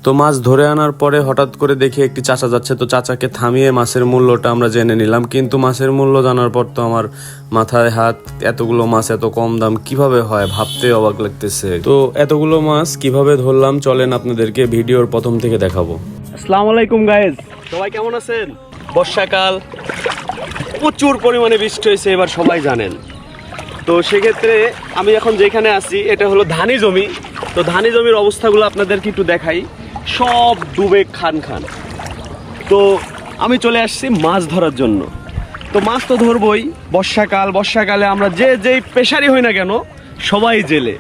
তো মাছ ধরে আনার পরে হঠাৎ করে দেখি একটি চাচা যাচ্ছে, তো চাচাকে থামিয়ে মাছের মূল্যটা আমরা জেনে নিলাম। কিন্তু মাছের মূল্য জানার পর তো আমার মাথায় হাত, এতগুলো মাছ এত কম দাম কিভাবে হয় ভাবতে অবাক লাগতেছে। তো এতগুলো মাছ কিভাবে ধরলাম চলেন আপনাদেরকে ভিডিওর প্রথম থেকে দেখাবো। আসসালামু আলাইকুম গাইজ, সবাই কেমন আছেন? বর্ষাকাল, প্রচুর পরিমাণে বৃষ্টি হয়েছে এবার, সবাই জানেন। তো সেক্ষেত্রে আমি এখন যেখানে আছি এটা হলো ধানি জমি। তো ধানি জমির অবস্থাগুলো আপনাদেরকে একটু দেখাই, সব ডুবে খান খান। তো আমি চলে আসছি মাছ ধরার জন্য। তো মাছ তো ধরবই, বর্ষাকালে আমরা যেই পেশারই হই না কেন সবাই জেলে,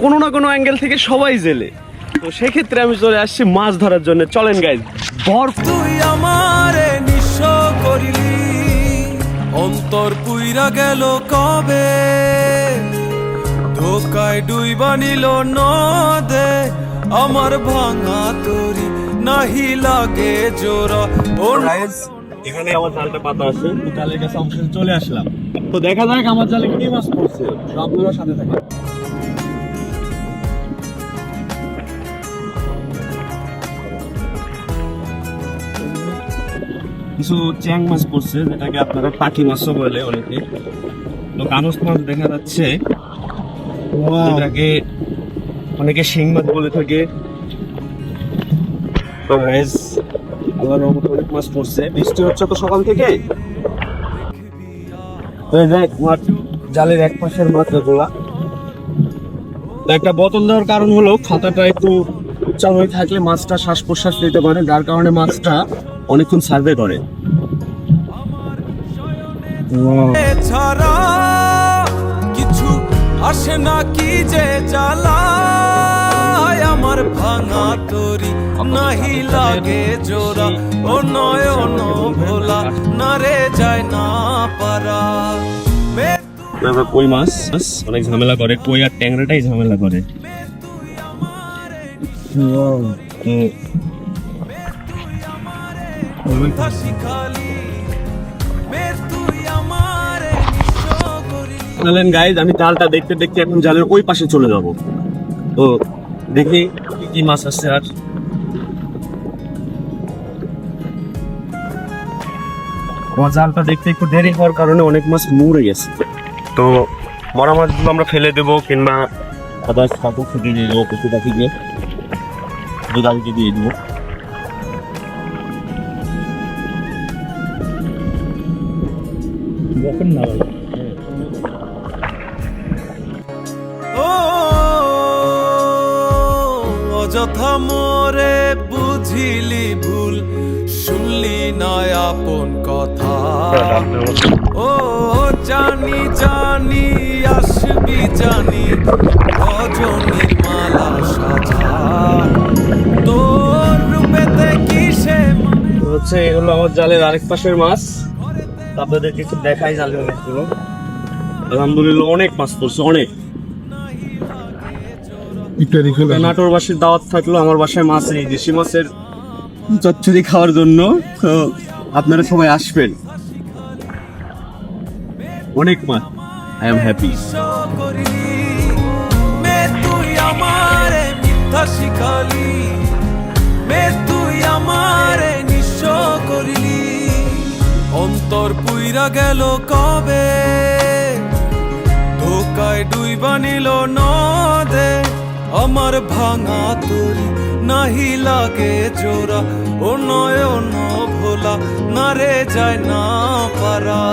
কোনো না কোনো অ্যাঙ্গেল থেকে সবাই জেলে। তো সেক্ষেত্রে আমি চলে আসছি মাছ ধরার জন্য। চলেন গাইজ, তুই আমারে নিঃস্ব করিলি, অন্তর পুইরা গেল কবে, ধোকায় ডুইবা নিল নদে আমার ভাঙা তরি, নাহি লাগে জোড়া। ও গাইজ, এখানে আমার জালটা পাতা আছে, তো জালের কাছে অংশে চলে আসলাম। তো দেখা যাক আমার জালে কি মাছ পড়ছে, তো আপনারা সাথে থাকেন। কিছু চ্যাং মাছ পড়ছে, যেটাকে আপনারা পাখি মাছও বলে অনেকে। তো কানস মাছ দেখা যাচ্ছে, যেটাকে অনেকে শিং মাছ বলে থাকে। তো গাইস, আল্লাহর রহমতে অনেক মাছ পড়ছে। বৃষ্টি হচ্ছে তো সকাল থেকে। তো এই যে আমার জালের এক পাশের মাছগুলা, তো একটা বোতল দেওয়ার কারণ হলো খাতাটা একটু উচ্চা হয়ে থাকলে মাছটা শ্বাস প্রশ্বাস নিতে পারে, যার কারণে মাছটা অনেকক্ষণ সার্ভে করে। ছাড়া কিছু আসে না, কি যে জ্বালায় আমার ভাঙা তরি, নাহি লাগে জোড়া। ও নয়ন ভোলা, না রে যায় না পারা। কই মাছ অনেক ঝামেলা করে, কই আর ট্যাংরাটাই ঝামেলা করে। গাইজ, আমি জালটা দেখতে দেখতে এখন জালের ওই পাশে চলে যাব। তো দেখি কি মাছ আছে। আর আমার জালটা দেখতে একটু দেরি হওয়ার কারণে অনেক মাছ মরে গেছে। তো মরা মাছগুলো আমরা ফেলে দেবো, কিংবা আদার্স খাবো, ফুটে দিয়ে দেবো, কিছু পাখি দিয়ে দুধালিকে দিয়ে দেবো। না ও অযথা মোরে বুঝিলি ভুল, শুনলি না আপন কথা। ও জানি জানি আসবি জানি, রজনীর মালা সাজা তোর রূপেতে কিসে। হচ্ছে এগুলো আমার জালের আরেক পাশের মাছ, আপনাদের কিছু দেখাই। জালের মাছগুলো আলহামদুলিল্লাহ অনেক মাছ পড়ছে, অনেক। নাটোরবাসীর দাওয়াত থাকলো আমার বাসায় মাছ, এই দেশি মাছের চচ্চড়ি খাওয়ার জন্য। তো আপনারা সবাই আসবেন, অনেক মাছ। I am happy. তুই আমারে মিথ্যা শিখালি, তুই আমারে নিঃস্ব করিলি, অন্তর পুইরা গেল কবে, ধোকায় ডুইবা নিল নদে আমার ভাঙা তরি, নাহি লাগে জোড়া। ও নয়ন ভোলা, না রে যায় না পারা।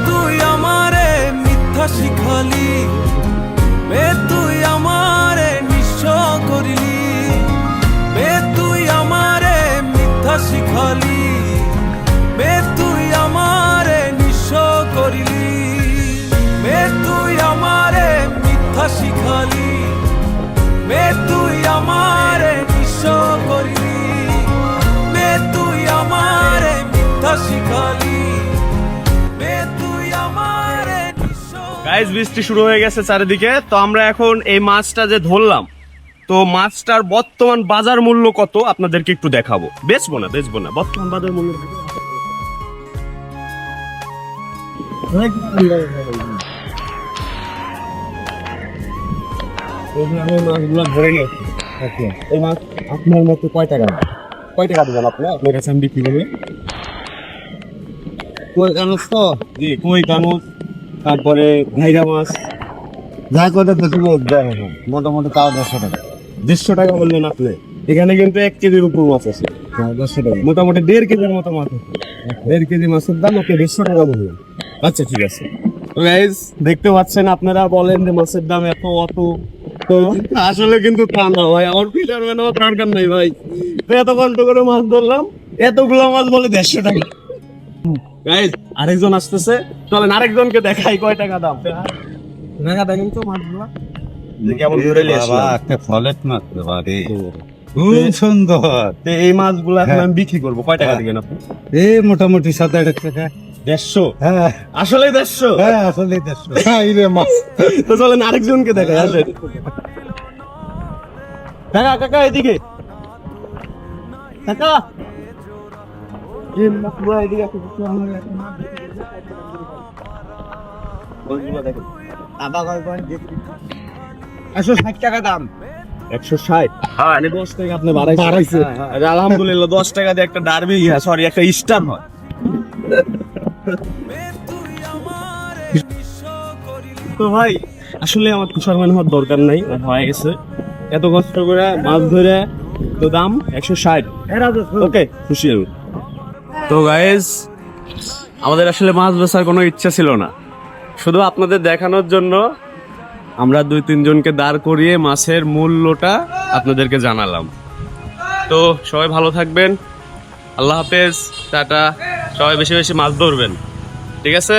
তুই আমারে মিথ্যা শিখালি, তুই আমারে নিঃস্ব করিলি, তুই আমারে মিথ্যা শিখালি, তুই আমারে নিঃস্ব করিলি, তুই আমারে মিথ্যা শিখালি, তুই আমারে নিঃস্ব করিলি, তুই আমারে মিথ্যা শিখালি, তুই আমারে নিঃস্ব। গাইস, বৃষ্টি শুরু হয়ে গেছে চারিদিকে। তো আমরা এখন এই মাছটা যে ধরলাম, তো মাছটার বর্তমান বাজার মূল্য কত আপনাদেরকে একটু দেখাবো। বেচবো না, বর্তমান বাজার মূল্য মাছগুলো ধরে নিয়ে এই মাছ আপনার মতো কয় টাকা দেবেন আপনি আপনার কাছে আমি বিক্রি করবো? কই কানুস তো? জি, কই কানুস, তারপরে ঘাইরা মাছ যা কথা তো তুমি মোটামুটি তাও 100 টাকা। 150 টাকা বললেন আপনি। এখানে কিন্তু 1 কেজির উপর মাছ আছে, 100 টাকা। মোটামুটি 1.5 কেজির মতো মাছ আছে। 1.5 কেজি মাছের দাম ওকে 150 টাকা বললেন। আচ্ছা ঠিক আছে। তো গাইজ দেখতে পাচ্ছেন, আপনারা বলেন যে মাছের দাম এত অত, তো আসলে কিন্তু তা না ভাই, আমার ফিশারম্যান আমার দরকার নাই ভাই। তো এত কষ্ট করে মাছ ধরলাম, এতগুলো মাছ বলে 150 টাকা। গাইজ আরেকজন আসতেছে, চলেন আরেকজনকে দেখাই কয় টাকা দাম। টাকা দেখেন তো মাছগুলো যে কেমন ধরে নিয়ে বাবা, আসলাম। একটা ফলেট মাছ রে বাবা, খুব সুন্দর। তো এই মাছগুলো এখন আমি বিক্রি করবো, কয় টাকা দিবেন আপনি? এই মোটামুটি 7-8 টাকা। 150? হ্যাঁ আসলে 150? হ্যাঁ, আসলে 150। হ্যাঁ, এই রে মাছ। তো চলেন আরেকজনকে দেখাই, আসেন। কাকা কাকা এদিকে, কাকা এই মাছগুলো এদিকে আসো, একটু আমার একটা মাছ দেখে দিন। মাছগুলো দেখেন। 160 টাকা দাম। 160? হ্যাঁ, 10 টাকা আপনি বাড়াইছে। আরে আলহামদুলিল্লাহ, 10 টাকা দিয়ে একটা ডার্বি, সরি একটা স্টার হয়। তো ভাই আসলে আমার ফিশারম্যান হওয়ার দরকার নাই, হয়ে গেছে। এত কষ্ট করে মাছ ধরে তো দাম 160। ওকে, খুশি আমি। তো গাইজ আমাদের আসলে মাছ বেচার কোনো ইচ্ছা ছিল না, শুধু আপনাদের দেখানোর জন্য আমরা 2-3 জনকে দাঁড় করিয়ে মাছের মূল্যটা আপনাদেরকে জানালাম। তো সবাই ভালো থাকবেন, আল্লাহ হাফেজ, টাটা। সবাই বেশি বেশি মাছ ধরবেন, ঠিক আছে?